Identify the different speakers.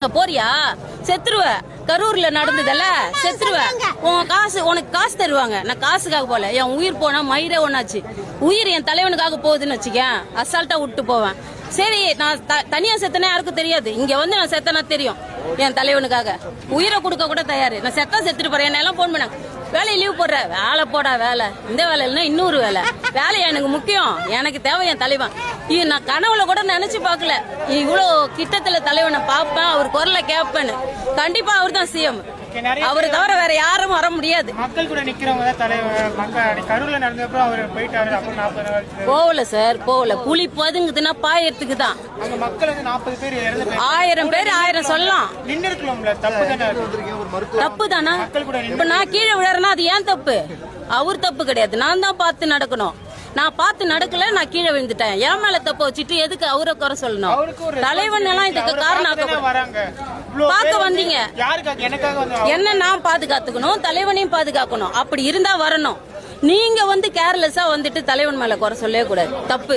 Speaker 1: போறியா செத்துருவ. கரூர்ல நடந்ததல்ல செத்துருவ. உனக்கு காசு தருவாங்க. நான் காசுக்காக போல. என் உயிர் போனா மயிரே ஒண்ணாச்சு. உயிர் என் தலைவனுக்காக போகுதுன்னு வச்சுக்க அசால்ட்டா விட்டு போவேன். சரி நான் தனியா செத்தனா யாருக்கும் தெரியாது. இங்க வந்து நான் செத்தனா தெரியும். என் தலைவனுக்காக உயிரை கொடுக்க கூட தயாரு. நான் செத்துட்டு போறேன். என்ன எல்லாம் போன் பண்ணாங்க. வேலையை லீவ் போடுற. வேலை போடா வேலை. இந்த வேலை இல்லைன்னா இன்னொரு வேலை. வேலை எனக்கு முக்கியம். எனக்கு தேவை என் தலைவன். இது நான் கனவுல கூட நினைச்சு பாக்கல. இவ்வளோ கிட்டத்துல தலைவனை பார்ப்பேன். அவர் குரலை கேட்பேன்னு. கண்டிப்பா அவர் தான் சிஎம். அவரு தவிர வேற யாரும் வர முடியாது.
Speaker 2: மக்கள் கூட நிக்கிறவங்க தலைவர் கரூர்ல நடந்தப்போ அவர் போயிட்டாரு.
Speaker 1: போகல சார், போகல. புலி பதுங்குதுன்னா பாயறதுக்கு தான்.
Speaker 2: மக்கள் 40 பேர்
Speaker 1: 1000 பேர் 1000 சொல்லலாம். தப்பு தானே. இப்ப நான் கீழே விழறேன்னா அது ஏன் தப்பு? அவர் தப்பு கிடையாது. நான் தான் பார்த்து நடக்கணும். நான் பார்த்து நடக்கல, நான் கீழே விழுந்துட்டேன். என் மேல தப்ப வச்சுட்டு எதுக்கு அவரை குறை சொல்லணும்? தலைவன் எல்லாம் இதுக்கு காரணம். பார்க்க வந்தீங்க என்ன? நான் பாதுகாத்துக்கணும், தலைவனையும் பாதுகாக்கணும். அப்படி இருந்தா வரணும். நீங்க வந்து கேர்லெஸ்ஸா வந்துட்டு தலைவன் மேல குறை சொல்லவே கூடாது. தப்பு.